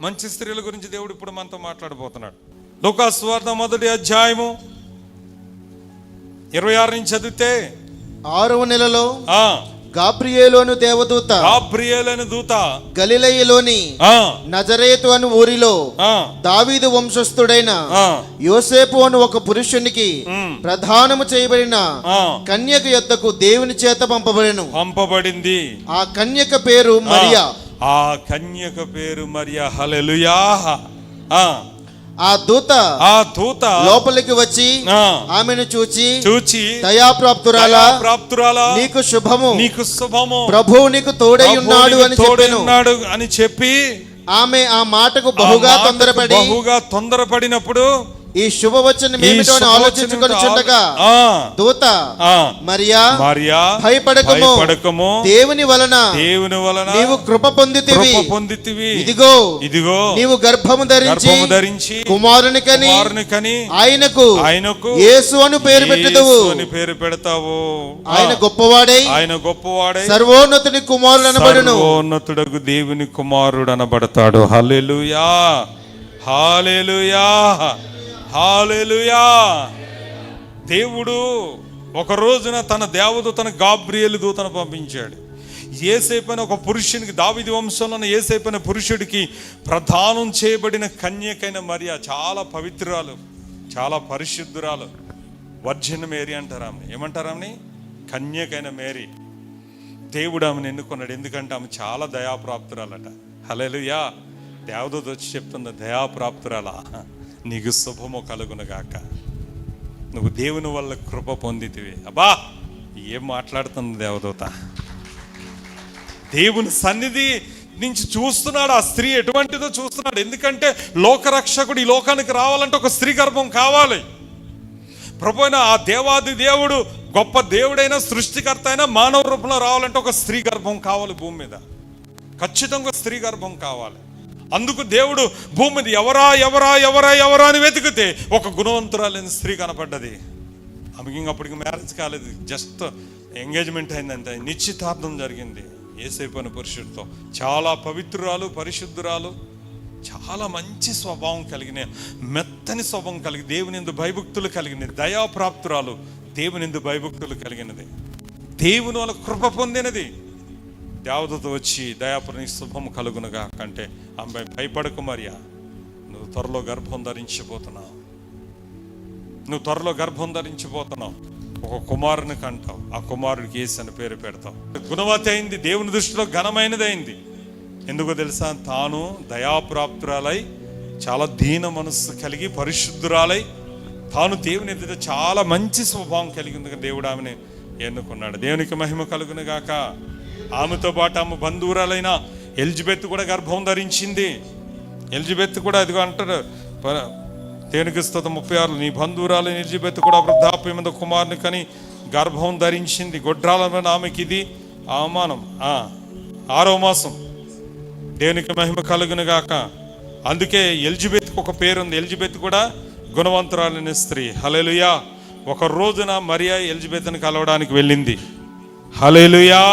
మంచి స్త్రీల గురించి దేవుడు ఇప్పుడు మనతో మాట్లాడబోతున్నాడు. లూకాసు సువార్త 1వ అధ్యాయము 26 నుంచి చదివితే 6వ నెలలో గాబ్రియేలు అను దూత గలిలయలోని నజరేతు అను ఊరిలో దావీదు వంశస్థుడైన యోసేపు అను ఒక పురుషునికి ప్రధానము చేయబడిన కన్యక యొద్దకు దేవుని చేత పంపబడింది. ఆ కన్యక పేరు మరియా. హల్లెలూయా. ఆ దూత లోపలికి వచ్చి ఆమెను చూచి దయాప్రాప్తురాలా, నీకు శుభము, ప్రభువు నీకు తోడై ఉన్నాడు అని చెప్పి ఆమె ఆ మాటకు బహుగా తొందరపడినప్పుడు ఈ శుభవచనం ఏమిటో అని ఆలోచించుకొనుచుండగా దూత మరియా భయపడకము, దేవుని వలన నీవు కృప పొందితివి. ఇదిగో నీవు గర్భము ధరించి కుమారుని కని ఆయనకు యేసు అని పేరు పెడతావు. ఆయన గొప్పవాడై సర్వోన్నతుని కుమారుడు అనబడును. సర్వోన్నతుడగు దేవుని కుమారుడు అనబడతాడు. హల్లెలూయా, హల్లెలూయా, హల్లెలూయా. దేవుడు ఒక రోజున తన దేవదూతను గాబ్రియేలు దూతను పంపించాడు. యేసేపైన ఒక పురుషునికి, దావీదు వంశంలో ఉన్న యేసేపైన పురుషుడికి ప్రదానం చేయబడిన కన్యకైన మరియా చాలా పవిత్రురాలు, చాలా పరిశుద్ధురాలు. వర్జిన్ మేరీ అంటారు ఆమె. ఏమంటారు ఆమెని? కన్యకైన మేరీ. దేవుడు ఆమెను ఎన్నుకున్నాడు, ఎందుకంటే ఆమె చాలా దయాప్రాప్తురాలట. హల్లెలూయా. దేవదూత వచ్చి చెప్తుంది, దయాప్రాప్తురాలా, నీకు శుభము కలుగునుగాక, నువ్వు దేవుని వల్ల కృప పొందితివి. అబ్బా, ఏం మాట్లాడుతుంది దేవదూత! దేవుని సన్నిధి నుంచి చూస్తున్నాడు, ఆ స్త్రీ ఎటువంటిదో చూస్తున్నాడు. ఎందుకంటే లోకరక్షకుడు ఈ లోకానికి రావాలంటే ఒక స్త్రీ గర్భం కావాలి. ప్రభు అయిన ఆ దేవాది దేవుడు, గొప్ప దేవుడైన సృష్టికర్త అయినా మానవ రూపంలో రావాలంటే ఒక స్త్రీ గర్భం కావాలి. భూమి మీద ఖచ్చితంగా స్త్రీ గర్భం కావాలి. అందుకు దేవుడు భూమి మీద ఎవరా అని వెతికితే ఒక గుణవంతురాలైన స్త్రీ కనపడ్డది. ఆమెకి అప్పటికి మ్యారేజ్ కాలేదు, జస్ట్ ఎంగేజ్మెంట్ అయిందంటే, నిశ్చితార్థం జరిగింది యేసేపు అనే పురుషుడితో. చాలా పవిత్రురాలు, పరిశుద్ధురాలు, చాలా మంచి స్వభావం కలిగిన, మెత్తని స్వభావం కలిగి, దేవుని యందు భయభక్తులు కలిగినది, దయాప్రాప్తురాలు, దేవుని యందు భయభక్తులు కలిగినది, దేవుని వల్ల కృప పొందినది. దేవదూత వచ్చి దయాపుని శుభము కలుగునుగా కంటే ఆమె భయపడకు మరియా, నువ్వు త్వరలో గర్భం ధరించిపోతున్నావు, ఒక కుమారుని కంటావు, ఆ కుమారుడికి యేసు అని పేరు పెడతావు. గుణవతి అయింది, దేవుని దృష్టిలో ఘనమైనది అయింది. ఎందుకో తెలుసా? తాను దయాప్రాప్తురాలై, చాలా దీన మనస్సు కలిగి, పరిశుద్ధురాలై, తాను దేవుని ఎదుట చాలా మంచి స్వభావం కలిగి ఉంది. దేవుడు ఆమెను ఎన్నుకున్నాడు. దేవునికి మహిమ కలుగును గాక. ఆమెతో పాటు ఆమె బంధువురాలైన ఎలిజబెత్ కూడా గర్భం ధరించింది. ఎలిజబెత్ కూడా అదిగో అంటాడు దేవునికి స్తోత్రం 36, నీ బంధువురాలైన ఎలిజబెత్ కూడా వృద్ధాప్యం మీద కుమారుని కని గర్భం ధరించింది. గొడ్రాలమైన ఆమెకి ఇది అవమానం, 6వ మాసం. దేవునికి మహిమ కలుగును గాక. అందుకే ఎలిజబెత్కి ఒక పేరుంది. ఎలిజబెత్ కూడా గుణవంతురాలైన స్త్రీ. హల్లెలూయా. ఒక రోజున మరియా ఎలిజబెత్ని కలవడానికి వెళ్ళింది. హల్లెలూయా.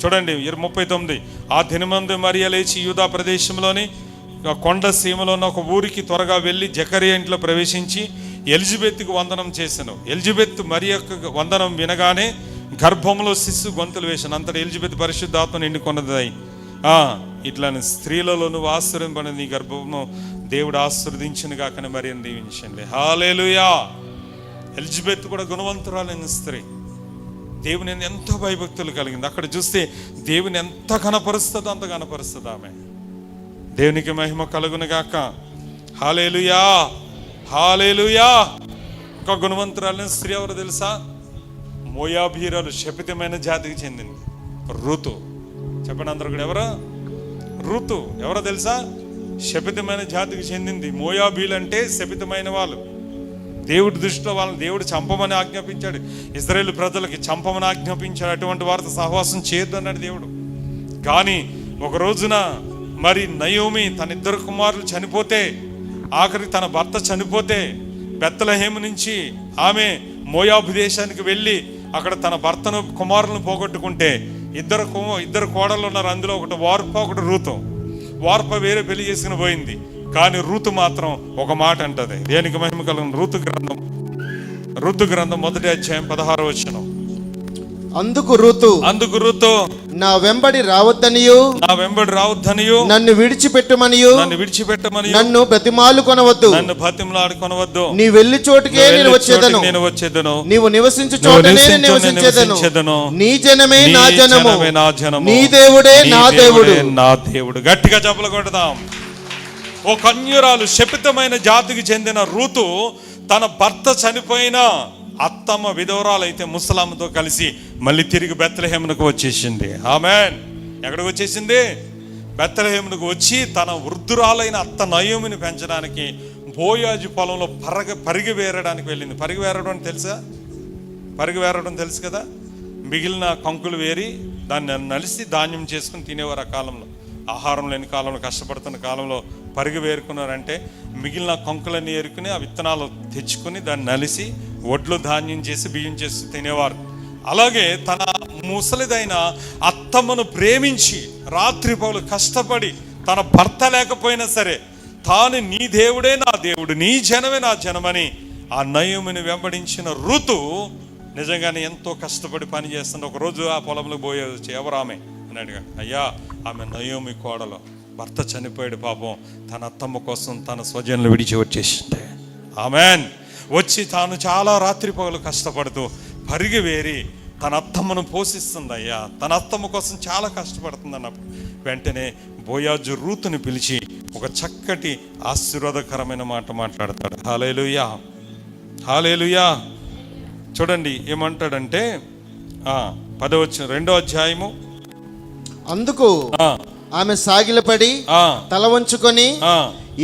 చూడండి 39, ఆ దినమందు మరియా లేచి యూదా ప్రదేశంలోని కొండ సీమలో ఉన్న ఒక ఊరికి త్వరగా వెళ్ళి జకరియా ఇంట్లో ప్రవేశించి ఎలిజబెత్కి వందనం చేశాను. ఎలిజబెత్ మరియకు వందనం వినగానే గర్భంలో శిశు గొంతులు వేశాను. అంతటా ఎలిజబెత్ పరిశుద్ధాత్మను ఎన్నుకున్నది. ఇట్లా స్త్రీలలో నువ్వు ఆశీర్వదింపని, నీ గర్భము దేవుడు ఆశీర్వదించిన కాకని మరియను దీవించండి. హల్లెలూయా. ఎలిజబెత్ కూడా గుణవంతురాలైన స్త్రీ, దేవుని ఎంతో భయభక్తులు కలిగింది. అక్కడ చూస్తే దేవుని ఎంత ఘనపరుస్తుందో అంత ఘనపరుస్తుంది ఆమె. దేవునికి మహిమ కలుగును గాక. హల్లెలూయా, హల్లెలూయా. ఒక గుణవంతురాలైన స్త్రీ ఎవరు తెలుసా? మోయాబీరాలు, శపితమైన జాతికి చెందింది ఋతు. చెప్పండి అందరూ కూడా, ఎవరు? ఋతు. ఎవరో తెలుసా? శపితమైన జాతికి చెందింది. మోయాబీలు అంటే శపితమైన వాళ్ళు. దేవుడి దృష్టిలో వాళ్ళని దేవుడు చంపమని ఆజ్ఞాపించాడు. ఇశ్రాయేలు ప్రజలకి చంపమని ఆజ్ఞాపించాడు. అటువంటి వారితో సహవాసం చేయొద్దు అన్నాడు దేవుడు. కానీ ఒక రోజున మరి నయోమి తన 2 కుమారులు చనిపోతే, ఆఖరి తన భర్త చనిపోతే, బెత్లెహేము నుంచి ఆమె మోయాబు దేశానికి వెళ్ళి అక్కడ తన భర్తను, కుమారులను పోగొట్టుకుంటే, ఇద్దరు కోడళ్ళు ఉన్నారు. అందులో ఒకటి వార్ప, ఒకటి రూతు. వార్ప వేరే పెళ్లి చేసుకుని పోయింది. కానీ రూతు మాత్రం ఒక మాట అంటది. దేనికి మహిమ కలుగును. ఋతు గ్రంథం 1వ అధ్యాయం 16వ వచనం. అందుకు రూతు నా వెంబడి రావద్దనియు నన్ను విడిచిపెట్టమనియు నన్ను బ్రతిమాలుకొనవద్దు. నీ వెళ్లి చోటుకే నేను వచ్చేదను. నీవు నివసించు చోటనే నేను నివసించేదను. నీ జనమే నా జనము, నీ దేవుడే నా దేవుడు. గట్టిగా చప్పలు కొడదాం. ఓ కన్యరాలు, శపితమైన జాతికి చెందిన రూతు తన భర్త చనిపోయిన అత్తమ్మ విధవరాలైతే ముసలామ్మతో కలిసి మళ్ళీ తిరిగి బెత్లెహేమునకు వచ్చేసింది. ఆమేన్. ఎక్కడికి వచ్చేసింది? బెత్లెహేమునకు వచ్చి తన వృద్ధురాలైన అత్త నయోమిని పెంచడానికి బోయాజు పొలంలో పరిగి వేరడానికి వెళ్ళింది. పరిగి వేరడం తెలుసు కదా. మిగిలిన కంకులు వేరి దాన్ని నలిసి ధాన్యం చేసుకుని తినేవారు. ఆ కాలంలో ఆహారం లేని కాలంలో, కష్టపడుతున్న కాలంలో పరిగి వేరుకున్నారంటే మిగిలిన కంకులన్నీ ఏరుకుని ఆ విత్తనాలు తెచ్చుకొని దాన్ని నలిసి వడ్లు ధాన్యం చేసి బియ్యం చేసి తినేవారు. అలాగే తన ముసలిదైన అత్తమ్మను ప్రేమించి రాత్రి పగలు కష్టపడి తన భర్త లేకపోయినా సరే తాను నీ దేవుడే నా దేవుడు, నీ జనమే నా జనమని ఆ నయోమిని వెంబడించిన ఋతు నిజంగానే ఎంతో కష్టపడి పని చేస్తుంది. ఒకరోజు ఆ పొలంలో పోయేది. ఎవరు ఆమె అని అడిగాడు. అయ్యా, ఆమె నయోమి కోడలు. భర్త చనిపోయాడు పాపం. తన అత్తమ్మ కోసం తన స్వజనులు విడిచి వచ్చేసింది. ఆమెన్. వచ్చి తాను చాలా రాత్రి పగలు కష్టపడుతూ పరిగి వేరి తన అత్తమ్మను పోషిస్తుంది. అయ్యా, తన అత్తమ్మ కోసం చాలా కష్టపడుతుంది అన్నప్పుడు వెంటనే బోయాజు రూతుని పిలిచి ఒక చక్కటి ఆశీర్వాదకరమైన మాట మాట్లాడతాడు. హల్లెలూయా, హల్లెలూయా. చూడండి ఏమంటాడంటే 2వ అధ్యాయము. అందుకు ఆమె సాగిలపడి తల వంచుకొని,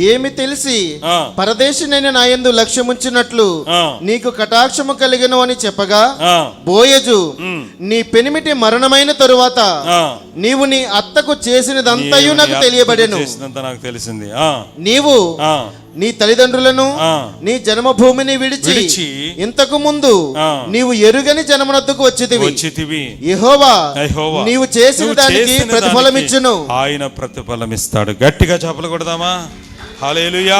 ఏమి తెలిసి పరదేశినైన నా యందు లక్ష్యముంచినట్లు నీకు కటాక్షము కలిగను అని చెప్పగా, బోయజు, నీ పెనిమిటి మరణమైన తరువాత నీవు నీ అత్తకు చేసినదంతయు నాకు తెలియబడెను. తెలిసింది. నీవు నీ తల్లిదండ్రులను నీ జన్మభూమిని విడిచి ఇంతకు ముందు నీవు ఎరుగని జనమునద్దుకు వచ్చితివి. యెహోవా నీవు చేసిన దానికి ప్రతిఫలమిచ్చును. ఆయన ప్రతిఫలమిస్తాడు. గట్టిగా చప్పలు కొడదామా? హల్లెలూయా.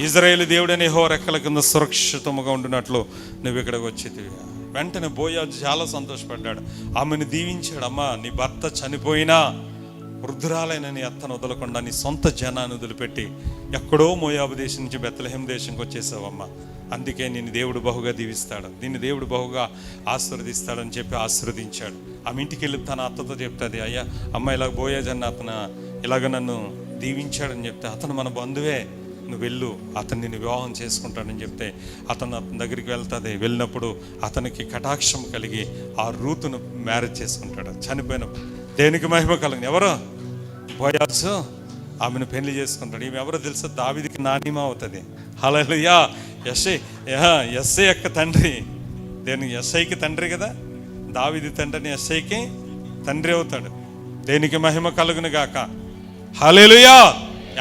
ఇజ్రాయేలు దేవుడని యెహోవా రెక్కల కింద సురక్షితముగా ఉండినట్లు నువ్వు ఇక్కడికి వచ్చితివి. వెంటనే బోయాజు చాలా సంతోషపడ్డాడు. ఆమెను దీవించాడు. అమ్మా, నీ భర్త చనిపోయినా వృద్ధురాలైన నీ అత్తను వదలకుండా నీ సొంత జనాన్ని వదిలిపెట్టి ఎక్కడో మోయాబు దేశం నుంచి బెత్లెహేం దేశంకి వచ్చేసావమ్మా. అందుకే నిన్ను దేవుడు బహుగా దీవిస్తాడు, నిన్ను దేవుడు బహుగా ఆశీర్వదిస్తాడని చెప్పి ఆశీర్వదించాడు. ఆమె ఇంటికి వెళ్ళి తన అత్తతో చెప్తుంది, అయ్యా అమ్మ ఇలా బోయాజన్న అతను ఇలాగ నన్ను దీవించాడని చెప్తే, అతను మన బంధువే, నువ్వు వెళ్ళు, అతను నిన్ను వివాహం చేసుకుంటాడని చెప్తే అతను దగ్గరికి వెళ్తుంది. వెళ్ళినప్పుడు అతనికి కటాక్షం కలిగి ఆ రూతును మ్యారేజ్ చేసుకుంటాడు. చనిపోయినప్పుడు దేనికి మహిమ కలిగిన ఎవరు? బోయాజు ఆమెను పెళ్లి చేసుకుంటాడు. ఈమె ఎవరో తెలుసా? దావీదుకి నానిమ అవుతుంది. హల్లెలూయా. యెస్సై యొక్క తండ్రి. దేనికి? యెస్సైకి తండ్రి కదా. దావీదు తండ్రిని యెస్సైకి తండ్రి అవుతాడు. దేనికి మహిమ కలుగును గాక. హల్లెలూయా.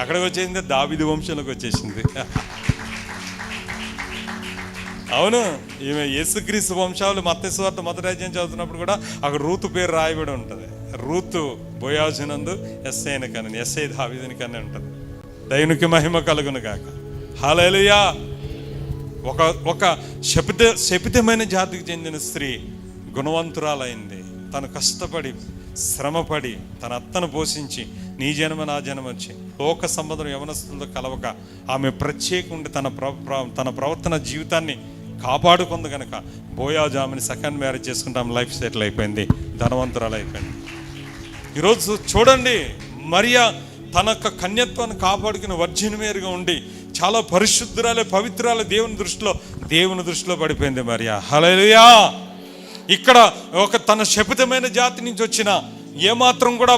ఎక్కడికి వచ్చేసింది? దావీదు వంశంలోకి వచ్చేసింది. అవును, ఈమె యేసుక్రీస్తు వంశావళి మత్తయి సువార్త 1వ అధ్యాయం చదువుతున్నప్పుడు కూడా అక్కడ రూతు పేరు రాయబడి ఉంటుంది. రూతు బోయాజునందు యెస్సైని కని, యెస్సై దావీదుని కని ఉంటుంది. దేవునికి మహిమ కలుగును గాక. హల్లెలూయా. ఒక శపితమైన జాతికి చెందిన స్త్రీ గుణవంతురాలైంది. తను కష్టపడి శ్రమపడి తన అత్తను పోషించి నీ జన్మ నా జన్మ వచ్చి లోక సంబంధం యవనస్తులతో కలవక ఆమె ప్రత్యేకంగా తన ప్రవర్తన జీవితాన్ని కాపాడుకుంది కనుక బోయాజు ఆమెను సెకండ్ మ్యారేజ్ చేసుకుంటే ఆమె లైఫ్ సెటిల్ అయిపోయింది, ధనవంతురాలు అయిపోయింది. ఈరోజు చూడండి, మరియా తన యొక్క కన్యత్వాన్ని కాపాడుకుని వర్జిన్మేరుగా ఉండి చాలా పరిశుద్ధురాలే, పవిత్రాలే దేవుని దృష్టిలో పడిపోయింది మరియా. హల్లెలూయా. ఇక్కడ ఒక తన శపితమైన జాతి నుంచి వచ్చిన ఏమాత్రం కూడా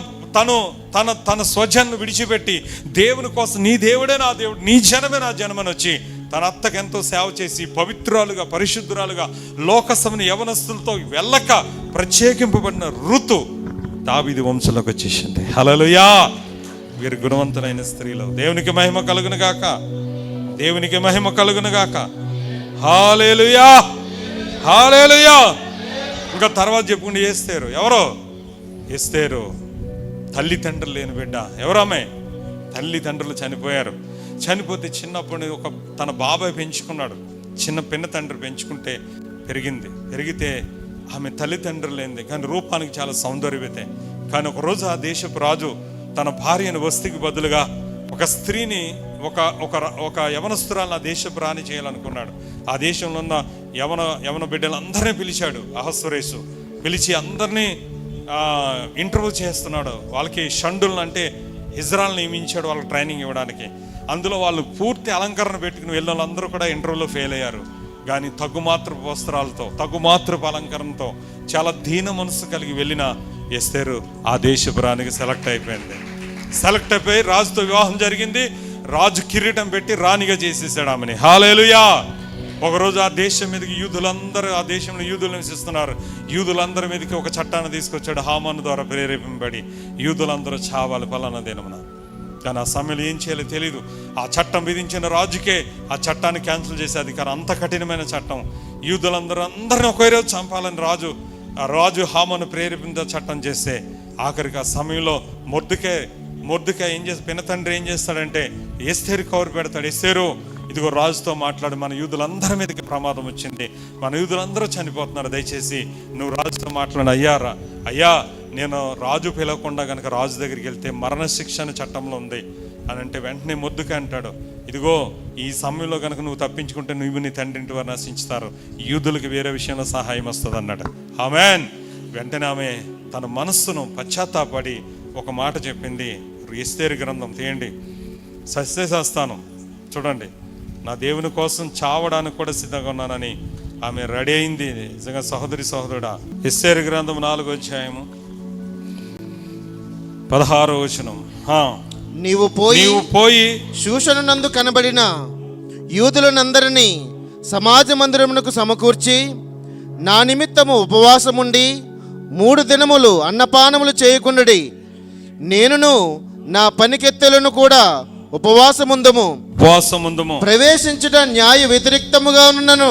తన స్వజన్ను విడిచిపెట్టి దేవుని కోసం నీ దేవుడే నా దేవుడు, నీ జనమే నా జనమని వచ్చి తన అత్తకు ఎంతో సేవ చేసి పవిత్రాలుగా పరిశుద్ధురాలుగా లోకసమని యవనస్తులతో వెళ్ళక ప్రత్యేకింపబడిన ఋతు దావీదు వంశంలోకి వచ్చేసింది. హల్లెలూయా. వీరు గుణవంతులైన స్త్రీలు. దేవునికి మహిమ కలుగును గాక. దేవునికి మహిమ కలుగును గాక. హల్లెలూయా, హల్లెలూయా. ఇంకా తర్వాత చెప్పుకుంటే ఎస్తేరు. ఎవరో? ఎస్తేరు తల్లిదండ్రులు లేని బిడ్డ. ఎవరమ్మే? తల్లిదండ్రులు చనిపోయారు. చనిపోతే చిన్నప్పుడు తన బాబాయ్ పెంచుకున్నాడు. చిన్న పిన్న తండ్రి పెంచుకుంటే పెరిగితే ఆమె తల్లిదండ్రులేంది, కానీ రూపానికి చాలా సౌందర్యవతే. కానీ ఒకరోజు ఆ దేశపు రాజు తన భార్యను వస్తికి బదులుగా ఒక స్త్రీని, ఒక యవనస్తురాలను ఆ దేశపు రాణి చేయాలనుకున్నాడు. ఆ దేశంలో ఉన్న యవన బిడ్డలందరినీ పిలిచాడు. అహస్వరేసు పిలిచి అందరినీ ఇంటర్వ్యూ చేస్తున్నాడు. వాళ్ళకి షండులను అంటే ఇజ్రాయల్ని నియమించాడు వాళ్ళకి ట్రైనింగ్ ఇవ్వడానికి. అందులో వాళ్ళు పూర్తి అలంకరణ పెట్టుకుని వెళ్ళిన వాళ్ళందరూ కూడా ఇంటర్వ్యూలో ఫెయిల్ అయ్యారు. కానీ తగ్గుమాత్రపు వస్త్రాలతో, తగ్గుమాత్రపు అలంకరణతో, చాలా దీన మనసు కలిగి వెళ్ళిన ఎస్తేరు ఆ దేశపు రాణికి సెలెక్ట్ అయిపోయింది. సెలెక్ట్ అయిపోయి రాజుతో వివాహం జరిగింది. రాజు కిరీటం పెట్టి రాణిగా చేసేసాడు ఆమెని. హల్లెలూయా. ఒకరోజు ఆ దేశం మీదకి యూదులందరూ, ఆ దేశంలో యూదులు నివసిస్తున్నారు, యూదులందరి మీదకి ఒక చట్టాన్ని తీసుకొచ్చాడు. హామాను ద్వారా ప్రేరేపింపబడి యూదులందరూ చావాలి పలానా దినమున. కానీ ఆ సమయంలో ఏం చేయాలో తెలియదు. ఆ చట్టం విధించిన రాజుకే ఆ చట్టాన్ని క్యాన్సిల్ చేసే అధికారం, అంత కఠినమైన చట్టం. అందరిని ఒకే రోజు చంపాలని రాజు హామాను ప్రేరేపించే చట్టం చేస్తే ఆఖరికి ఆ సమయంలో మొర్దెకై ఏం చేసి పిన తండ్రి ఏం చేస్తాడంటే ఎస్తేరు కౌరు పెడతాడు. ఎస్తేరు, ఇదిగో రాజుతో మాట్లాడు, మన యూదులందరి మీదకి ప్రమాదం వచ్చింది, మన యూదులందరూ చనిపోతున్నారు, దయచేసి నువ్వు రాజుతో మాట్లాడు. అయ్యా నేను రాజు పిలవకుండా కనుక రాజు దగ్గరికి వెళ్తే మరణశిక్ష అని చట్టంలో ఉంది అని అంటే వెంటనే మొర్దెకై అంటాడు, ఇదిగో ఈ సమయంలో కనుక నువ్వు తప్పించుకుంటే నువ్వు నీ తండ్రింటి వారు నశించుతారు, యూదులకు వేరే విషయంలో సహాయం వస్తుంది అన్నాడు. ఆమెన్. వెంటనే ఆమె తన మనస్సును పశ్చాత్తాపడి ఒక మాట చెప్పింది. ఎస్తేరు గ్రంథం తీయండి, సస్యశాస్తానం చూడండి. నా దేవుని కోసం చావడానికి కూడా సిద్ధంగా ఉన్నానని ఆమె రెడీ అయింది. నిజంగా సహోదరుడా, ఎస్తేరు గ్రంథం 4వ అధ్యాయము 16వ వచనం. నీవు పోయి షూషనునందు కనబడిన యూదులనందరినీ సమాజ మందిరమునకు సమకూర్చి నా నిమిత్తము ఉపవాసముండి 3 దినములు అన్నపానములు చేయకుండుడి. నేనును నా పనికెత్తెలను కూడా ఉపవాసముందుము. ప్రవేశించుట న్యాయ వ్యతిరేక్తముగా ఉన్నను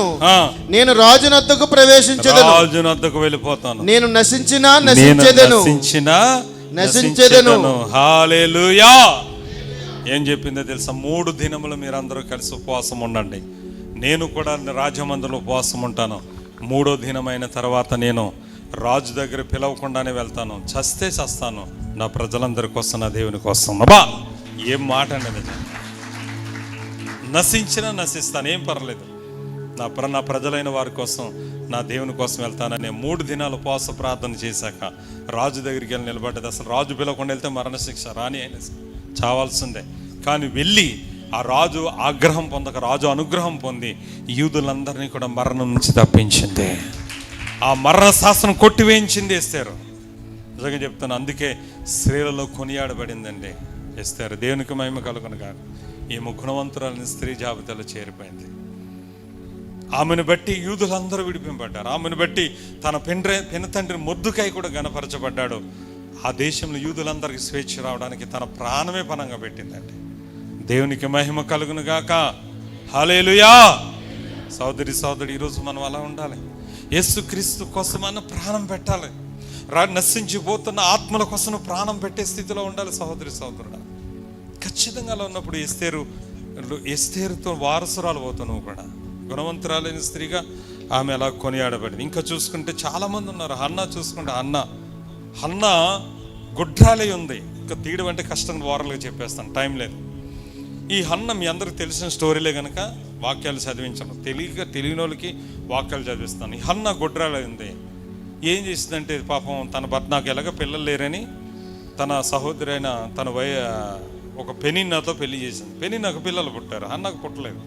నేను రాజునద్దకు ప్రవేశించెదను. రాజునద్దకు వెళ్ళిపోతాను. నేను నశించెదను. హల్లెలూయా. ఏం చెప్పిందో తెలుసా? 3 దినములు మీరందరూ కలిసి ఉపవాసం ఉండండి, నేను కూడా రాజమందిరంలో ఉపవాసం ఉంటాను. 3వ దినమైన తర్వాత నేను రాజు దగ్గర పిలవకుండానే వెళ్తాను. చస్తే చస్తాను, నా ప్రజలందరి కోసం, నా దేవుని కోసం. అబ్బా ఏం మాట అండి నిజం. నశిస్తాను, ఏం పర్లేదు, నా ప్రజలైన వారి కోసం, నా దేవుని కోసం వెళ్తానని 3 దినాలు ఉపవాస ప్రార్థన చేశాక రాజు దగ్గరికి వెళ్ళి నిలబడ్డది. అసలు రాజు పిలవకుండా వెళ్తే మరణశిక్ష, రాని అయినా చావాల్సిందే. కానీ వెళ్ళి ఆ రాజు ఆగ్రహం పొందక రాజు అనుగ్రహం పొంది యూదులందరినీ కూడా మరణం నుంచి తప్పించింది. ఆ మరణ శాసనం కొట్టివేయించింది ఎస్తేరు. నిజంగా చెప్తాను, అందుకే స్త్రీలలో కొనియాడబడిందండి ఎస్తేరు. దేవునికి మహిమ కలుగును గాక. ఈమె గుణవంతురాలని స్త్రీ జాబితాలో చేరిపోయింది. ఆమెను బట్టి యూదులందరూ విడిపింపబడ్డారు. ఆమెను బట్టి తన పిన తండ్రి మొర్దెకై కూడా గణపరచబడ్డాడు. ఆ దేశంలో యూదులందరికీ స్వేచ్ఛ రావడానికి తన ప్రాణమే పణంగా పెట్టిందండి. దేవునికి మహిమ కలుగును గాక. హల్లెలూయా. సోదరి, ఈరోజు మనం అలా ఉండాలి. యేసుక్రీస్తు కోసం అన్న ప్రాణం పెట్టాలి. నశించిపోతున్న ఆత్మల కోసం ప్రాణం పెట్టే స్థితిలో ఉండాలి సహోదరుడా. ఖచ్చితంగా అలా ఉన్నప్పుడు ఎస్తేరుతో వారసురాలు పోతావు నువ్వు కూడా. గుణవంతురాలైన స్త్రీగా ఆమె అలా కొనియాడబడింది. ఇంకా చూసుకుంటే చాలామంది ఉన్నారు. హన్నా చూసుకుంటే హన్నా గుడ్రాలై ఉంది. ఇంకా తీయడం అంటే కష్టం, వారాలుగా చెప్పేస్తాను, టైం లేదు. ఈ హన్నా మీ అందరికి తెలిసిన స్టోరీలే కనుక వాక్యాలు చదివించను, తెలియని వాళ్ళకి వాక్యాలు చదివిస్తాను. ఈ హన్నా గుడ్రాలై ఉంది. ఏం చేసిందంటే పాపం తన భర్త, నాకు ఎలాగ పిల్లలు లేరని తన సహోదరైన ఒక పెనిన్నాతో పెళ్లి చేసింది. పెనిన్నాకు పిల్లలు పుట్టారు, హన్నాకు పుట్టలేదు.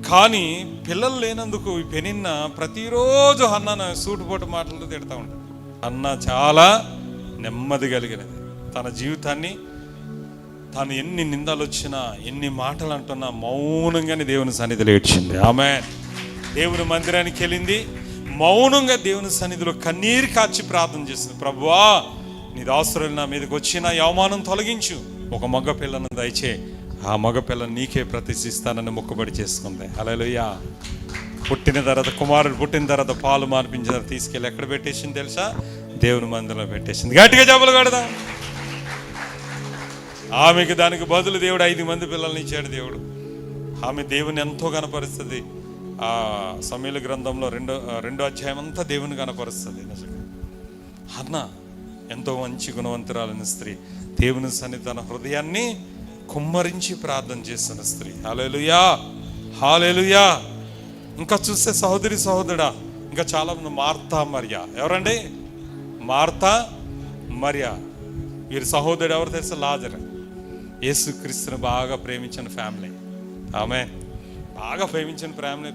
కానీ పిల్లలు లేనందుకు ఈ పెనిన్న ప్రతిరోజు హన్నాను సూటుపోటు మాటలతో తిడతా ఉంటాడు. హన్నా చాలా నెమ్మది కలిగినది. తన జీవితాన్ని తాను ఎన్ని నిందలు వచ్చినా, ఎన్ని మాటలు అంటున్నా మౌనంగానే దేవుని సన్నిధిలో ఏడ్చింది. ఆమె దేవుని మందిరానికి వెళ్ళింది, మౌనంగా దేవుని సన్నిధిలో కన్నీరు కార్చి ప్రార్థన చేసింది. ప్రభువా, నీ దాసురులు నా మీదకి వచ్చిన అవమానం తొలగించు, ఒక మగ పిల్లను దయచే, ఆ మగ పిల్లను నీకే ప్రతిష్ఠిస్తానని మొక్కుబడి చేసుకుంది. హల్లెలూయా. కుమారుడు పుట్టిన తర్వాత పాలు మార్పించిన తీసుకెళ్ళి ఎక్కడ పెట్టేసింది తెలుసా? దేవుని మందిరంలో పెట్టేసింది. గట్టిగా జబ్బలు కొడదాం. ఆమెకి దానికి బదులు దేవుడు 5 మంది పిల్లల్ని ఇచ్చాడు దేవుడు. ఆమె దేవుని ఎంతో కనపరుస్తుంది. ఆ సమూయేలు గ్రంథంలో రెండో అధ్యాయం అంతా దేవుని కనపరుస్తుంది. నిజంగా హన్నా ఎంతో మంచి గుణవంతురాలైన స్త్రీ, దేవుని సన్నిధి తన హృదయాన్ని కుమ్మరించి ప్రార్థన చేస్తున్న స్త్రీ. హల్లెలూయా, హల్లెలూయా. ఇంకా చూస్తే సహోదరి సహోదరుడా, ఇంకా చాలా మంది మార్తా మరియా. ఎవరండి? మార్తా మరియా. వీరి సహోదరుడు ఎవరు తెలుసా? లాజరు. యేసుక్రీస్తుని బాగా ప్రేమించిన ఫ్యామిలీ. ఆమె బాగా ప్రేమించిన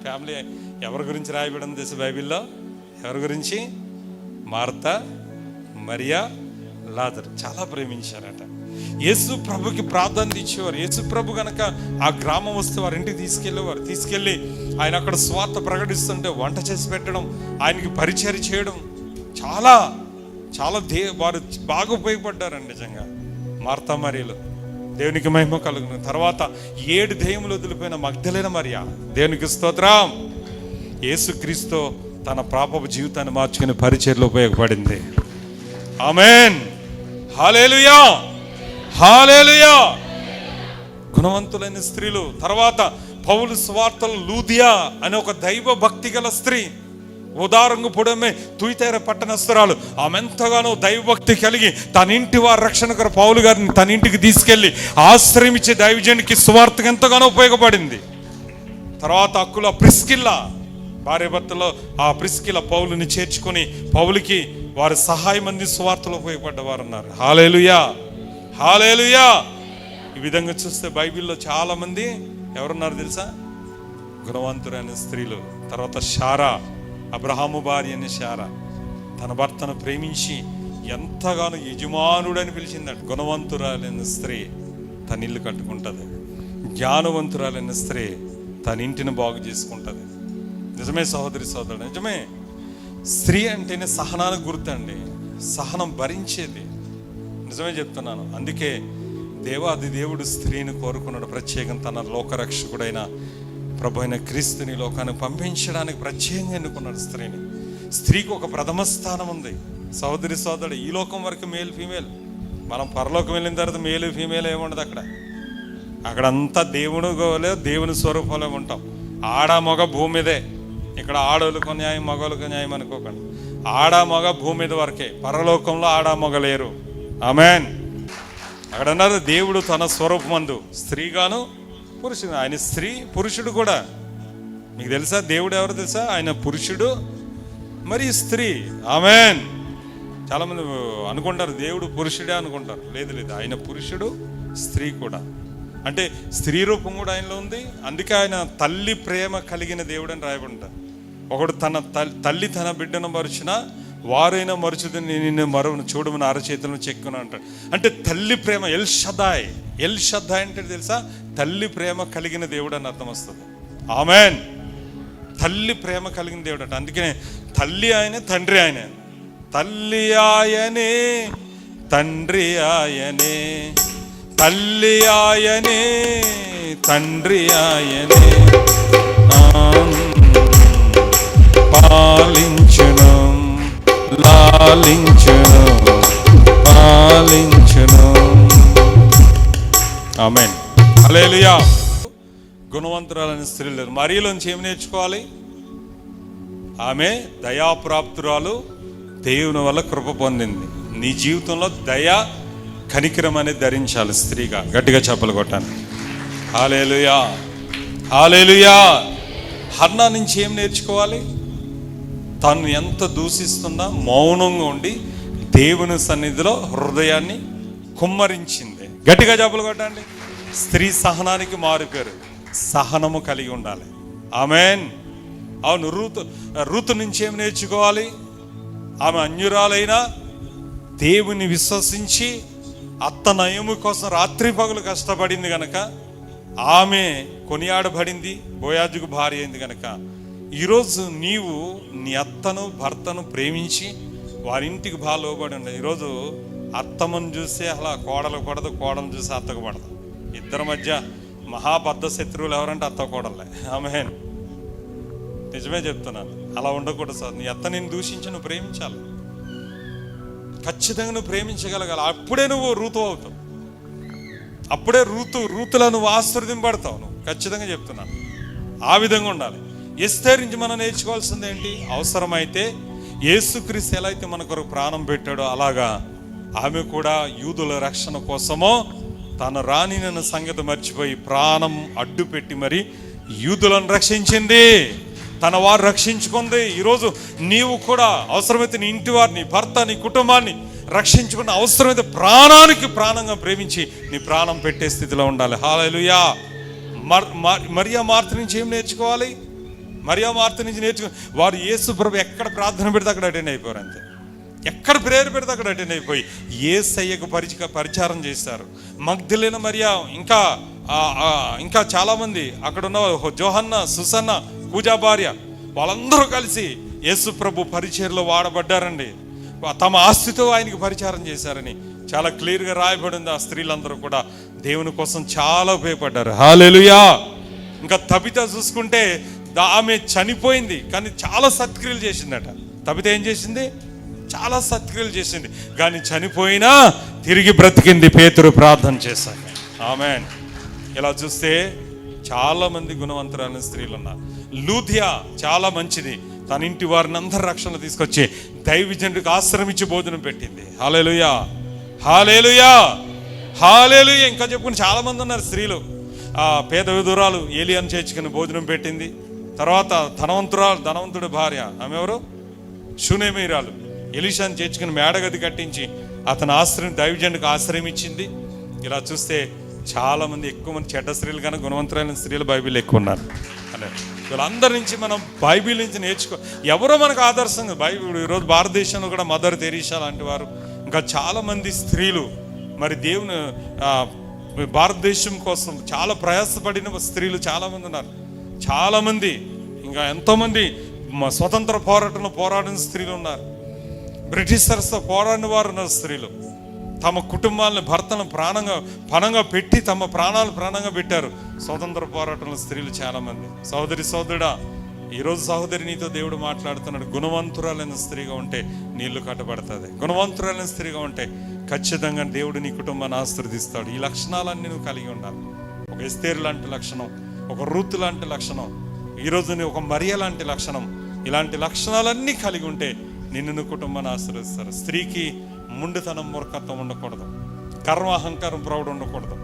ఫ్యామిలీ ఎవరి గురించి రాయబడింది తెలుసు బైబిల్లో? ఎవరి గురించి? మార్తా, మరియా, లాజరు. చాలా ప్రేమించారట. యేసు ప్రభుకి ప్రాధాన్యత ఇచ్చేవారు. యేసు ప్రభు కనుక ఆ గ్రామం వస్తే వారి ఇంటికి తీసుకెళ్ళి ఆయన అక్కడ స్వార్థ ప్రకటిస్తుంటే వంట చేసి పెట్టడం, ఆయనకి పరిచర్య చేయడం, చాలా చాలా వారు బాగా ఉపయోగపడ్డారండి నిజంగా మార్తా మరియలు. దేవునికి మహిమ కలుగును. తర్వాత 7 దెయ్యములు వదిలిపోయిన మగ్దలేన మరియా. దేవునికి స్తోత్రం. యేసుక్రీస్తు తన పాపపు జీవితాన్ని మార్చుకుని పరిచర్యలో ఉపయోగపడింది. ఆమేన్, హల్లెలూయా, హల్లెలూయా. గుణవంతులైన స్త్రీలు. తర్వాత పౌలు సువార్తలు లూదియా అనే ఒక దైవ భక్తి గల స్త్రీ, ఉదారంగా పొడమే తుయితేర పట్టణస్తురాలు. ఆమె ఎంతగానో దైవభక్తి కలిగి తన ఇంటి వారి రక్షణకర పౌలు గారిని తన ఇంటికి తీసుకెళ్లి ఆశ్రయించే దైవజనునికి సువార్తకు ఎంతగానో ఉపయోగపడింది. తర్వాత అక్కుల ప్రిస్కిల్లా, భార్య భర్తలో ఆ ప్రిస్కిల్లా పౌలుని చేర్చుకొని పౌలుకి వారి సహాయం అంది సువార్తలో ఉపయోగపడ్డవారు ఉన్నారు. హల్లెలూయా, హల్లెలూయా. ఈ విధంగా చూస్తే బైబిల్లో చాలా మంది ఎవరున్నారు తెలుసా? గుణవంతులైన స్త్రీలు. తర్వాత శారా, అబ్రహాము భార్య అని శారా, తన భర్తను ప్రేమించి ఎంతగానో యజమానుడని పిలిచిందంట. గుణవంతురాలైన స్త్రీ తన ఇల్లు కట్టుకుంటుంది. జ్ఞానవంతురాలైన స్త్రీ తన ఇంటిని బాగు చేసుకుంటుంది. నిజమే సహోదరి సహోదరుడు, నిజమే. స్త్రీ అంటేనే సహనానికి గుర్తండి, సహనం భరించేది. నిజమే చెప్తున్నాను. అందుకే దేవాది దేవుడు స్త్రీని కోరుకున్నాడు. ప్రత్యేకం తన లోకరక్షకుడైన ప్రభు అయిన క్రీస్తుని లోకాన్ని పంపించడానికి ప్రత్యేకంగా ఎన్నుకున్నాడు స్త్రీని. స్త్రీకి ఒక ప్రథమ స్థానం ఉంది సహోదరి సోదరుడు. ఈ లోకం వరకు మేల్ ఫీమేల్. మనం పరలోకం వెళ్ళిన తర్వాత మేల్ ఫీమేల్ ఏముండదు అక్కడంతా దేవుని స్వరూపంలో ఉంటాం. ఆడ మగ భూమి మీదే. ఇక్కడ ఆడోళ్ళకు న్యాయం, మగోళ్ళకు న్యాయం అనుకోకండి. ఆడ మగ భూమి మీద వరకే. పరలోకంలో ఆడ మగ లేరు. ఆమేన్. అక్కడ అన్నారు దేవుడు తన స్వరూపమందు స్త్రీగాను పురుషుడు. ఆయన స్త్రీ పురుషుడు కూడా. మీకు తెలుసా దేవుడు ఎవరు తెలుసా? ఆయన పురుషుడు మరియు స్త్రీ. ఆమేన్. చాలా మంది అనుకుంటారు దేవుడు పురుషుడే అనుకుంటారు. లేదు, ఆయన పురుషుడు, స్త్రీ కూడా. అంటే స్త్రీ రూపం కూడా ఆయనలో ఉంది. అందుకే ఆయన తల్లి ప్రేమ కలిగిన దేవుడు అని రాయబడింటారు. ఒకడు తన తల్లి తన బిడ్డను మరుచిన వారైనా మరుచుదని నిన్ను మరొకను చూడమని అరచేతులను చెక్కును అంటాడు. అంటే తల్లి ప్రేమ. ఎల్ షదాయ్ అంటే తెలుసా? తల్లి ప్రేమ కలిగిన దేవుడు అని అర్థం వస్తుంది. ఆమేన్. తల్లి ప్రేమ కలిగిన దేవుడు అంట. అందుకనే తల్లి ఆయనే, తండ్రి ఆయనే. తల్లి ఆయనే, తండ్రి ఆయనే, తల్లి ఆయనే, తండ్రి ఆయనే, పాలించును, లాలించును, పాలించును. ఆమేన్, హల్లెలూయా. గుణవంతురాలైన స్త్రీలు. మరియలోంచి ఏమి నేర్చుకోవాలి? ఆమె దయాప్రాప్తురాలు, దేవుని వల్ల కృప పొందింది. నీ జీవితంలో దయ, కనికరం అనేది ధరించాలి స్త్రీగా. గట్టిగా చెప్పలు కొట్టాను. హల్లెలూయా, హల్లెలూయా. హన్నా నుంచి ఏం నేర్చుకోవాలి? తను ఎంత దూషిస్తున్నా మౌనంగా ఉండి దేవుని సన్నిధిలో హృదయాన్ని కుమ్మరించింది. గట్టిగా చెప్పలు కొట్టండి. స్త్రీ సహనానికి మారుపేరు. సహనము కలిగి ఉండాలి. ఆమేన్. అవును. రూతు నుంచి ఏం నేర్చుకోవాలి? ఆమె అన్యురాలైనా దేవుని విశ్వసించి అత్త నయము కోసం రాత్రి పగలు కష్టపడింది గనక ఆమె కొనియాడబడింది, బోయాజుకు భార్య అయింది గనక ఈరోజు నీవు నీ అత్తను భర్తను ప్రేమించి వారింటికి బాగా లోబడి ఉండే. ఈరోజు అత్తమ్మను చూస్తే అలా కోడలు పడదు, కోడలు చూస్తే అత్తకు పడదు. ఇద్దరి మధ్య మహాబద్ధ శత్రువులు ఎవరంటే అత్త కోడలే. ఆమేన్. నిజమే చెప్తున్నాను. అలా ఉండకూడదు సార్. నీ అత్త నేను దూషించి నువ్వు ప్రేమించాలి. ఖచ్చితంగా నువ్వు ప్రేమించగలగాలి. అప్పుడే నువ్వు రూతు అవుతావు. అప్పుడే రూతులో నువ్వు ఆశీర్వదింపబడతావు. నువ్వు ఖచ్చితంగా చెప్తున్నాను, ఆ విధంగా ఉండాలి. ఎస్తేరు నుంచి మనం నేర్చుకోవాల్సింది ఏంటి? అవసరమైతే యేసుక్రీస్తు ఎలా అయితే మన కొరకు ప్రాణం పెట్టాడో అలాగా ఆమె కూడా యూదుల రక్షణ కోసమో తన రానిన సంగతి మర్చిపోయి ప్రాణం అడ్డు పెట్టి మరి యూదులను రక్షించింది, తన వారు రక్షించుకుంది. ఈరోజు నీవు కూడా అవసరమైతే నీ ఇంటి వారిని, భర్త, నీ కుటుంబాన్ని రక్షించుకున్న, అవసరమైతే ప్రాణానికి ప్రాణంగా ప్రేమించి నీ ప్రాణం పెట్టే స్థితిలో ఉండాలి. హల్లెలూయా. మరియా మార్త నుంచి ఏం నేర్చుకోవాలి? మరియా మార్త నుంచి వారు యేసు ప్రభు ఎక్కడ ప్రార్థన పెడితే అక్కడ అటెండ్ అయిపోయారు. అంతే, ఎక్కడ ప్రేయర్ పెడితే అక్కడ అటెండ్ అయిపోయి యేసయ్యకు పరిచారం చేశారు. మగ్దలేన మరియా, ఇంకా చాలా మంది అక్కడ ఉన్న జోహన్న, సుసన్న, పూజా భార్య, వాళ్ళందరూ కలిసి యేసు ప్రభు పరిచర్లో వాడబడ్డారండి. తమ ఆస్తితో ఆయనకి పరిచారం చేశారని చాలా క్లియర్గా రాయబడింది. ఆ స్త్రీలందరూ కూడా దేవుని కోసం చాలా ఉపయోగపడ్డారు. హల్లెలూయా. ఇంకా తబిత చూసుకుంటే ఆమె చనిపోయింది కానీ చాలా సత్క్రియలు చేసిందట. తబిత ఏం చేసింది? చాలా సత్క్రియలు చేసింది, కానీ చనిపోయినా తిరిగి బ్రతికింది. పేతురు ప్రార్థన చేశారు. ఆమేన్. ఇలా చూస్తే చాలా మంది గుణవంతులైన స్త్రీలు ఉన్నారు. లూథియా చాలా మంచిది, తన ఇంటి వారిని అందరు రక్షణ తీసుకొచ్చి దైవజనుడికి ఆశ్రమించి భోజనం పెట్టింది. హల్లెలూయా, హల్లెలూయా, హల్లెలూయా. ఇంకా చెప్పుకుని చాలా మంది ఉన్నారు స్త్రీలు. పేద విధురాలు ఏలియాను చేర్చుకుని భోజనం పెట్టింది. తర్వాత ధనవంతుడి భార్య, ఆమె ఎవరు? షూనేమీరాలు, ఎలీషాను చేర్చుకుని మేడగది కట్టించి అతని ఆశ్రయం, దైవజనుడికి ఆశ్రయం ఇచ్చింది. ఇలా చూస్తే చాలా మంది, ఎక్కువ మంది చెడ్డ స్త్రీలు కానీ గుణవంతులైన స్త్రీలు బైబిల్ ఎక్కువ ఉన్నారు. అనే వీళ్ళందరి నుంచి మనం బైబిల్ నుంచి ఎవరో మనకు ఆదర్శంగా బైబిల్. ఈరోజు భారతదేశంలో కూడా మదర్ తెరీసా లాంటి వారు, ఇంకా చాలా మంది స్త్రీలు మరి దేవుని భారతదేశం కోసం చాలా ప్రయాసపడిన స్త్రీలు చాలా మంది ఉన్నారు. చాలా మంది, ఇంకా ఎంతోమంది స్వతంత్ర పోరాటంలో పోరాడిన స్త్రీలు ఉన్నారు. బ్రిటిషర్స్తో పోరాడిన వారు ఉన్నారు. స్త్రీలు తమ కుటుంబాలను, భర్తను పణంగా పెట్టి తమ ప్రాణంగా పెట్టారు స్వతంత్ర పోరాటంలో స్త్రీలు చాలా మంది. సోదరుడా, ఈరోజు సహోదరి నీతో దేవుడు మాట్లాడుతున్నాడు. గుణవంతురాలైన స్త్రీగా ఉంటే నీళ్లు కట్టబడుతుంది. గుణవంతురాలైన స్త్రీగా ఉంటే ఖచ్చితంగా దేవుడు నీ కుటుంబాన్ని ఆశీర్వదిస్తాడు. ఈ లక్షణాలన్నీ నువ్వు కలిగి ఉండాలి. ఒక ఎస్తేరు లాంటి లక్షణం, ఒక రూతు లాంటి లక్షణం, ఈరోజు నీ ఒక మరియ లాంటి లక్షణం, ఇలాంటి లక్షణాలన్నీ కలిగి ఉంటే నిన్ను నువ్వు కుటుంబాన్ని ఆశీర్వదిస్తారు. స్త్రీకి ముండుతనం, మూర్ఖత్వం ఉండకూడదు. కర్మ, అహంకారం, ప్రౌఢం ఉండకూడదు.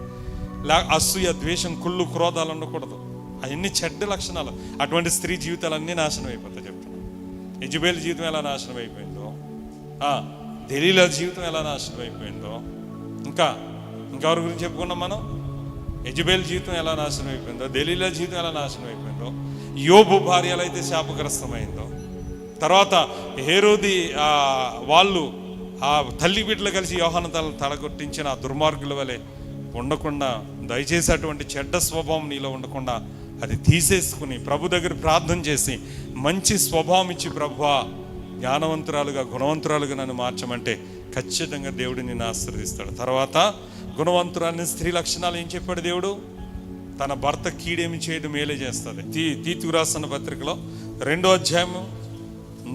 అసూయ, ద్వేషం, కుళ్ళు, క్రోధాలు ఉండకూడదు. అవన్నీ చెడ్డ లక్షణాలు. అటువంటి స్త్రీ జీవితాలు అన్నీ నాశనం అయిపోతాయి. చెప్తున్నాను, యెజబెల్ జీవితం ఎలా నాశనం అయిపోయిందో, దెలీలా జీవితం ఎలా నాశనం అయిపోయిందో, ఇంకెవరి గురించి చెప్పుకున్నాం మనం? యెజబెల్ జీవితం ఎలా నాశనం అయిపోయిందో, దెలీలా జీవితం ఎలా నాశనం అయిపోయిందో, యోబు భార్య ఎలా అయితే శాపగ్రస్తమైందో, తర్వాత హేరోది వాళ్ళు తల్లి బిడ్డలు కలిసి యోహాను తలగొట్టించిన ఆ దుర్మార్గుల వలె ఉండకుండా, దయచేసి అటువంటి చెడ్డ స్వభావం నీలో ఉండకుండా అది తీసేసుకుని ప్రభు దగ్గర ప్రార్థన చేసి మంచి స్వభావం ఇచ్చి, ప్రభువా జ్ఞానవంతురాలుగా, గుణవంతురాలుగా నన్ను మార్చమంటే ఖచ్చితంగా దేవుడు నిన్ను ఆశీర్వదిస్తాడు. తర్వాత గుణవంతురాలని స్త్రీ లక్షణాలు ఏం చెప్పాడు దేవుడు? తన భర్త కీడేమి చేయడం మేలే చేస్తుంది. తీతు రాసిన పత్రికలో 2వ అధ్యాయము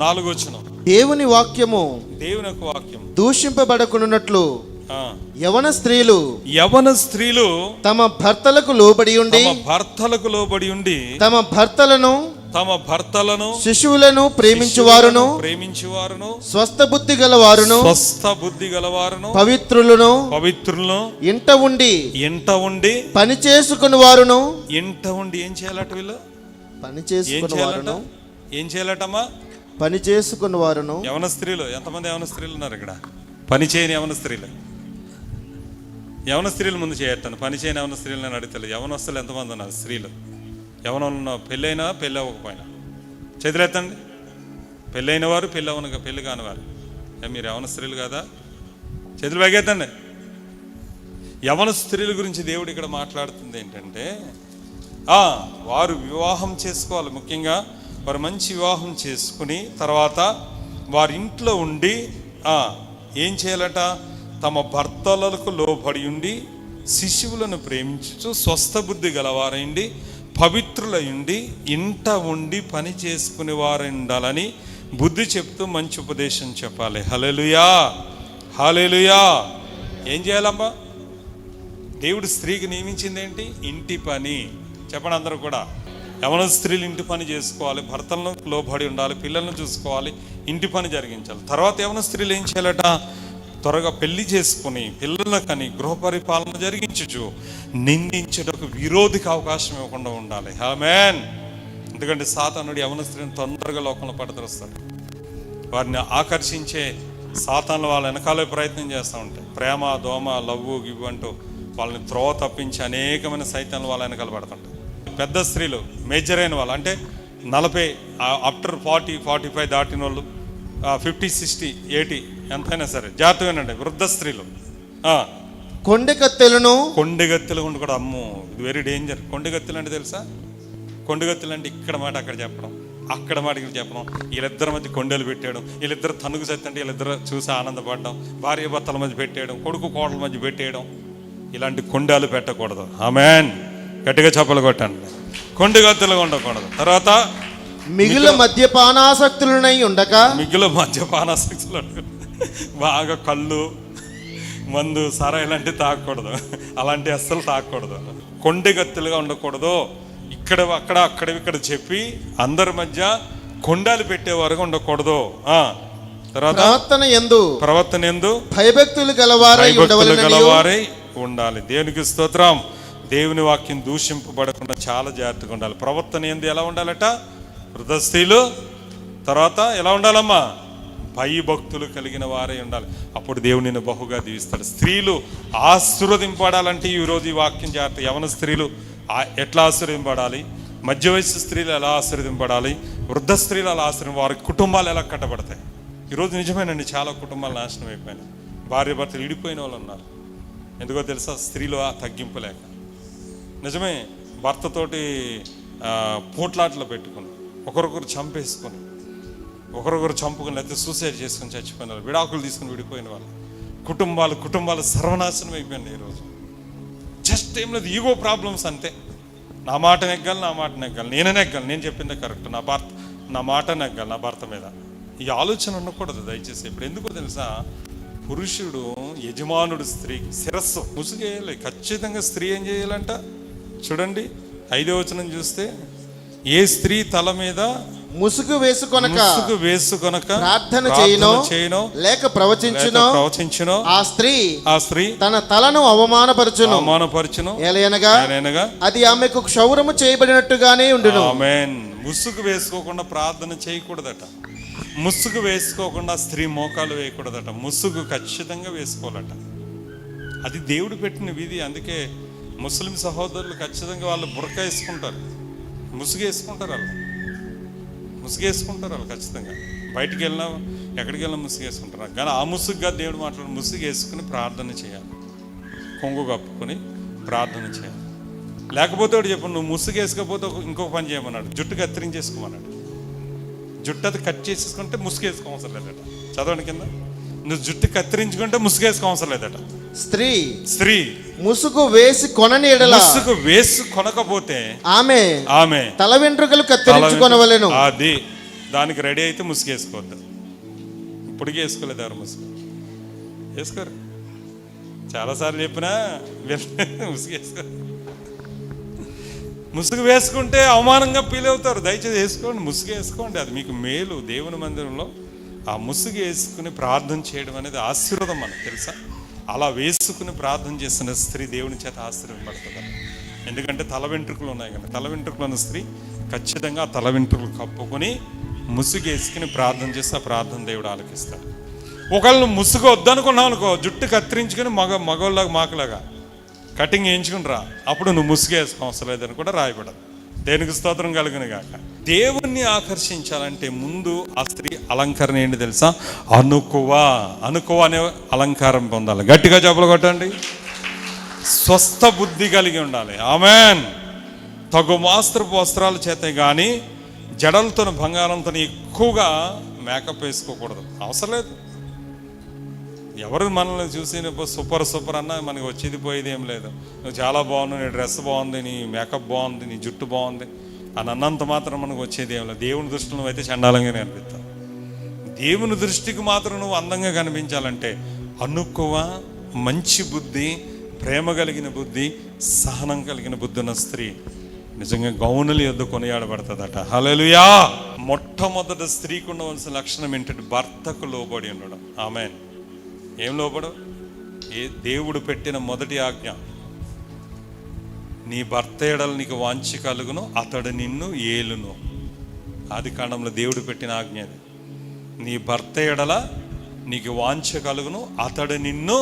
4వ వచనం, దేవుని యొక్క వాక్యం దూషింపబడకున్నట్లు యవన స్త్రీలు తమ భర్తలకు లోబడి ఉండి తమ భర్తలను శిశువులను ప్రేమించువారును స్వస్థ బుద్ధి గలవారును పవిత్రులను ఇంట ఉండి పని చేసుకుని వారును. ఇంట ఉండి ఏం చేయాలట? వీళ్ళు ఏం చేయాలటమ్మా? పని చేసుకుని వారును. యవన స్త్రీలు, ఎంతమంది యవన స్త్రీలు ఉన్నారు ఇక్కడ? పని చేయని యవన స్త్రీలు ముందు చేయటాను. పని చేయని యవన స్త్రీలు నేను అడుగుతాను. యవనస్తులు ఎంతమంది ఉన్నారు? స్త్రీలు యవనంలో పెళ్ళైనా పెళ్ళి అవ్వకపోయినా చేతులెత్తండి. పెళ్ళైన వారు, పెళ్ళి కాని వారు, మీరు యవన స్త్రీలు కదా? చేతులు పైకెత్తండి. యవన స్త్రీల గురించి దేవుడు ఇక్కడ మాట్లాడుతుంది ఏంటంటే, వారు వివాహం చేసుకోవాలి. ముఖ్యంగా వారు మంచి వివాహం చేసుకుని తర్వాత వారి ఇంట్లో ఉండి ఏం చేయాలట? తమ భర్తలకు లోబడి ఉండి శిశువులను ప్రేమించు స్వస్థ బుద్ధి గలవారైండి పవిత్రులయుండి ఇంట ఉండి పని చేసుకునే వారు ఉండాలని బుద్ధి చెప్తూ మంచి ఉపదేశం చెప్పాలి. హల్లెలూయా, హల్లెలూయా. ఏం చేయాలమ్మా? దేవుడు స్త్రీకి నియమించింది ఏంటి? ఇంటి పని. చెప్పండి అందరూ కూడా. యవన స్త్రీలు ఇంటి పని చేసుకోవాలి, భర్తలను లోబడి ఉండాలి, పిల్లలను చూసుకోవాలి, ఇంటి పని జరిగించాలి. తర్వాత యవన స్త్రీలు ఏం చేయాలట? త్వరగా పెళ్లి చేసుకుని పిల్లలకని గృహ పరిపాలన జరిగించు, నిందించుటకు విరోధికి అవకాశం ఇవ్వకుండా ఉండాలి. ఆమేన్. ఎందుకంటే సాతానుడు యవన స్త్రీని తొందరగా లోకంలో పడదరుస్తాడు. వారిని ఆకర్షించే సాతాను వాళ్ళ వెనకాలే ప్రయత్నం చేస్తూ ఉంటాయి. ప్రేమ, దోమ, లవ్వు గివ్వు అంటూ వాళ్ళని త్రోవ తప్పించి అనేకమైన సైతాన్లు వాళ్ళ వెనకాల పడుతుంటాయి. పెద్ద స్త్రీలు, మేజర్ అయిన వాళ్ళు, అంటే 40 ఆఫ్టర్ 40-45 దాటిన వాళ్ళు, 50, 60, 80 ఎంతైనా సరే జాగ్రత్తగానండి. వృద్ధ స్త్రీలు కొండెగత్తెలు ఉండి కూడా, అమ్మో ఇది వెరీ డేంజర్. కొండెగత్తెలు అంటే తెలుసా? కొండెగత్తెలు అంటే ఇక్కడ మాట అక్కడ చెప్పడం, అక్కడ మాట ఇక్కడ చెప్పడం, వీళ్ళిద్దరి మధ్య కొండలు పెట్టేయడం, వీళ్ళిద్దరు తనుగు సత్తంటే వీళ్ళిద్దరు చూసి ఆనందపడడం, భార్య భర్తల మధ్య పెట్టేయడం, కొడుకు కోడల మధ్య పెట్టేయడం, ఇలాంటి కొండాలు పెట్టకూడదు. ఆమేన్. గట్టిగా చప్పలు కొట్టండి. కొండగత్తెలుగా ఉండకూడదు. తర్వాత మిగిలిన మద్యపానాసక్తులనై ఉండక, బాగా కళ్ళు, మందు, సర ఇలాంటివి తాగకూడదు. అలాంటి అస్సలు తాగకూడదు. కొండగత్తెలుగా ఉండకూడదు. ఇక్కడ చెప్పి అందరి మధ్య కొండాలు పెట్టేవారుగా ఉండకూడదు. తర్వాత ప్రవర్తన యందు భయభక్తులు గలవారై ఉండాలి. దేవునికి స్తోత్రం. దేవుని వాక్యం దూషింపబడకుండా చాలా జాగ్రత్తగా ఉండాలి. ప్రవర్తన యందు ఎలా ఉండాలట? వృద్ధ స్త్రీలు తర్వాత ఎలా ఉండాలమ్మా? భయభక్తులు కలిగిన వారై ఉండాలి. అప్పుడు దేవునిని బహుగా దీవిస్తాడు. స్త్రీలు ఆశీర్వదింపడాలంటే ఈరోజు ఈ వాక్యం జాగ్రత్త. యవన స్త్రీలు ఎట్లా ఆశీర్వదింపడాలి, మధ్య వయసు స్త్రీలు ఎలా ఆశీర్వదింపడాలి, వృద్ధ స్త్రీలు ఎలా వారి కుటుంబాలు ఎలా కట్టబడతాయి. ఈరోజు నిజమేనండి, చాలా కుటుంబాలు నాశనం అయిపోయినాయి. భార్య భర్తలు విడిపోయిన వాళ్ళు ఉన్నారు. ఎందుకో తెలుసా? స్త్రీలు తగ్గింపు లేక. నిజమే, భర్తతోటి పోట్లాట్లు పెట్టుకుని, ఒకరొకరు చంపేసుకొని, ఒకరొకరు చంపుకుని, లేకపోతే సూసైడ్ చేసుకుని చచ్చిపోయిన వాళ్ళు, విడాకులు తీసుకుని విడిపోయిన వాళ్ళు, కుటుంబాలు సర్వనాశనం అయిపోయింది ఈరోజు. జస్ట్ ఏం లేదు, ఈగో ప్రాబ్లమ్స్ అంతే. నా మాట నెగ్గాలి, నేనే నెగ్గాలి, నేను చెప్పిందే కరెక్ట్, నా మాట నెగ్గాలి నా భర్త మీద. ఈ ఆలోచన ఉండకూడదు దయచేసి. ఇప్పుడు ఎందుకో తెలుసా? పురుషుడు యజమానుడు స్త్రీకి శిరస్సు, ముసుగేయాలి. ఖచ్చితంగా స్త్రీ ఏం చేయాలంట? చూడండి 5వ వచనం చూస్తే, ఏ స్త్రీ తల మీద ముసుగు వేసుకొనక ప్రార్థన చేయను లేక ప్రవచించును ఆ స్త్రీ తన తలను అవమానపరచును ఏలయనగా అది ఆమెకు క్షౌరము చేయబడినట్టుగానే ఉండును. ఆమేన్. ముసుగు వేసుకోకుండా ప్రార్థన చేయకూడదట. ముసుగు వేసుకోకుండా స్త్రీ మోకాలు వేయకూడదట. ముసుగు ఖచ్చితంగా వేసుకోవాలట. అది దేవుడు పెట్టిన విధి. అందుకే ముస్లిం సహోదరులు ఖచ్చితంగా వాళ్ళు బుర్కా వేసుకుంటారు, ముసుగు వేసుకుంటారు వాళ్ళు ఖచ్చితంగా. బయటికి వెళ్ళినా ఎక్కడికి వెళ్ళినా ముసుగు వేసుకుంటారు. కానీ ఆ ముసుగుగా దేవుడు మాట్లాడు, ముసుగు వేసుకుని ప్రార్థన చేయాలి, కొంగు కప్పుకొని ప్రార్థన చేయాలి. లేకపోతే వాడు చెప్పు, నువ్వు ముసుగు వేసుకోకపోతే ఇంకొక పని చేయమన్నాడు, జుట్టు కత్తిరించేసుకోమన్నాడు. జుట్టు అది కట్ చేసుకుంటే ముసుగు వేసుకోవసరం లేదట. చదవండి కింద, నువ్వు జుట్టు కత్తిరించుకుంటే ముసుగు వేసుకోవసరం లేదట. స్త్రీ ముసుగు వేసి కొనకపోతే ఆమె తల వెంట్రుకలు కత్తిరించుకొనవలెను. అది దానికి రెడీ అయితే ముసుగు వేసుకోవద్దు. ఇప్పటికీ వేసుకోలేదు ఎవరు ముసుగు, వేసుకోరు. చాలాసార్లు చెప్పినా ముసుగు వేసుకోరు. ముసుగు వేసుకుంటే అవమానంగా ఫీల్ అవుతారు. దయచేసి వేసుకోండి, ముసుగు వేసుకోండి, అది మీకు మేలు. దేవుని మందిరంలో ఆ ముసుగు వేసుకుని ప్రార్థన చేయడం అనేది ఆశీర్వాదం మనకు తెలుసా. అలా వేసుకుని ప్రార్థన చేసిన స్త్రీ దేవుని చేత ఆశీర్వదింపబడుతుంది. ఎందుకంటే తల వెంట్రుకలు ఉన్నాయి కదా, తల వెంట్రుకలు ఉన్న స్త్రీ ఖచ్చితంగా తల వెంట్రుకలు కప్పుకొని ముసుగు వేసుకుని ప్రార్థన చేస్తే ఆ ప్రార్థన దేవుడు ఆలకిస్తాడు. ఒకళ్ళు ముసుగు వద్దనుకున్నావు అనుకో, జుట్టు కత్తిరించుకుని మగవాళ్ళలాగా మాకులాగా కటింగ్ వేయించుకుని రా, అప్పుడు నువ్వు ముసుగు వేసుకోవసరం లేదని కూడా రాయబడదు. దేనికి స్తోత్రం కలుగును గాక. దేవుణ్ణి ఆకర్షించాలంటే ముందు ఆ స్త్రీ అలంకరణ ఏంటి తెలుసా? అనుకువ అనే అలంకారం పొందాలి. గట్టిగా చెప్పులు కొట్టండి. స్వస్థ బుద్ధి కలిగి ఉండాలి. ఆమెన్. తగు మాస్త్రపు వస్త్రాల చేతే కానీ జడలతో బంగారంతో ఎక్కువగా మేకప్ వేసుకోకూడదు, అవసరం లేదు. ఎవరు మనల్ని చూసి సూపర్ అన్నా మనకి వచ్చేది పోయేది ఏం లేదు. నువ్వు చాలా బాగున్నావు, నీ డ్రెస్ బాగుంది, నీ మేకప్ బాగుంది, నీ జుట్టు బాగుంది అని అన్నంత మాత్రం మనకు వచ్చేది ఏం లేదు. దేవుని దృష్టిలో నువ్వు అయితే చండాలంగానే అనిపిస్తావు. దేవుని దృష్టికి మాత్రం నువ్వు అందంగా కనిపించాలంటే అనుకువ, మంచి బుద్ధి, ప్రేమ కలిగిన బుద్ధి, సహనం కలిగిన బుద్ధి ఉన్న స్త్రీ నిజంగా గౌనుల యొద్ద కొనియాడబడుతుందట. హల్లెలూయా. మొట్టమొదట స్త్రీకి ఉండవలసిన లక్షణం ఏంటంటే భర్తకు లోబడి ఉండడం. ఆమేన్. ఏం లోబడు? దేవుడు పెట్టిన మొదటి ఆజ్ఞ, నీ భర్త ఎడల నీకు వాంఛ కలుగును, అతడు నిన్ను ఏలును. ఆది కాండంలో దేవుడు పెట్టిన ఆజ్ఞ అది. నీ భర్త ఎడల నీకు వాంఛ కలుగును, అతడు నిన్ను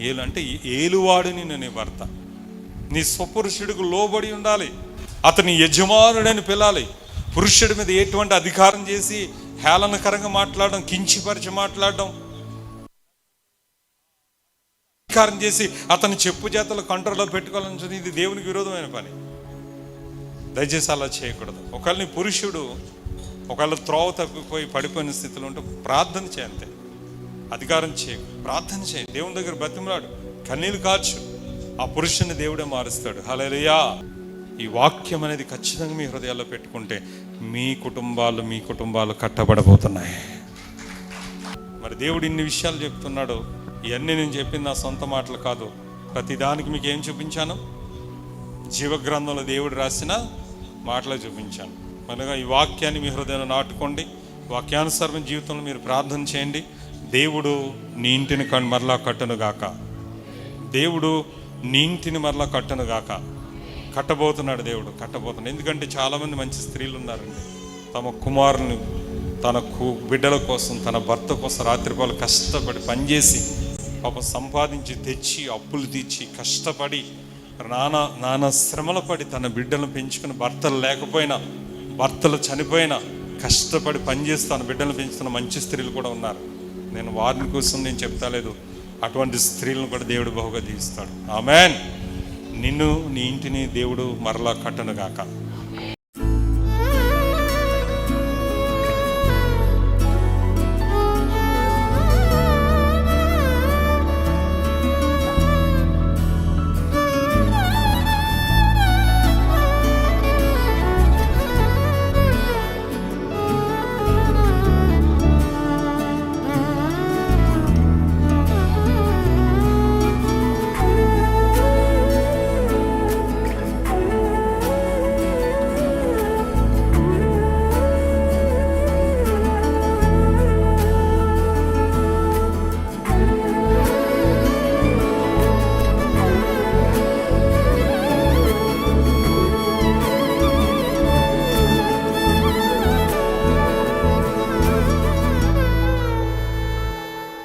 ఏలు. అంటే ఏలువాడు నిన్ను నీ భర్త. నీ స్వపురుషుడికి లోబడి ఉండాలి. అతని యజమానుడని పిలాలి. పురుషుడి మీద ఎటువంటి అధికారం చేసి హేళనకరంగా మాట్లాడడం, కించిపరిచి మాట్లాడడం, అధికారం చేసి అతని చెప్పు చేతలు కంట్రోల్లో పెట్టుకోవాలని ఇది దేవునికి విరోధమైన పని. దయచేసి అలా చేయకూడదు. ఒకవేళ నీ పురుషుడు ఒకవేళ త్రోవ తప్పిపోయి పడిపోయిన స్థితిలో ఉంటే ప్రార్థన చేయంతే. అధికారం చేయకు, ప్రార్థన చేయి, దేవుని దగ్గర బతిమలాడు, కన్నీళ్ళు కార్చు. ఆ పురుషుని దేవుడే మారుస్తాడు. హల్లెలూయా. ఈ వాక్యం అనేది ఖచ్చితంగా మీ హృదయాల్లో పెట్టుకుంటే మీ కుటుంబాలు కట్టబడబోతున్నాయి. మరి దేవుడు ఇన్ని విషయాలు చెప్తున్నాడు. ఇవన్నీ నేను చెప్పింది నా సొంత మాటలు కాదు. ప్రతిదానికి మీకు ఏం చూపించాను? జీవగ్రంథంలో దేవుడు రాసిన మాటలు చూపించాను. మనగా ఈ వాక్యాన్ని మీ హృదయంలో నాటుకోండి. వాక్యానుసారమైన జీవితంలో మీరు ప్రార్థన చేయండి. దేవుడు నీ ఇంటిని మరలా కట్టును గాక. దేవుడు నీ ఇంటిని మరలా కట్టును గాక. కట్టబోతున్నాడు దేవుడు, కట్టబోతున్నాడు. ఎందుకంటే చాలామంది మంచి స్త్రీలు ఉన్నారండి. తమ కుమారుని, తన బిడ్డల కోసం, తన భర్త కోసం రాత్రిపాలు కష్టపడి పనిచేసి పాపం సంపాదించి తెచ్చి అప్పులు తీర్చి కష్టపడి నానా శ్రమలు పడి తన బిడ్డలను పెంచుకుని, భర్తలు లేకపోయినా, భర్తలు చనిపోయినా కష్టపడి పనిచేస్తూ తన బిడ్డలను పెంచుతున్న మంచి స్త్రీలు కూడా ఉన్నారు. నేను వారిని కోసం నేను చెప్తాలేదు. అటువంటి స్త్రీలను కూడా దేవుడు బహుగా దీవిస్తాడు. ఆమేన్. నిన్ను, నీ ఇంటిని దేవుడు మరలా కట్టను గాక.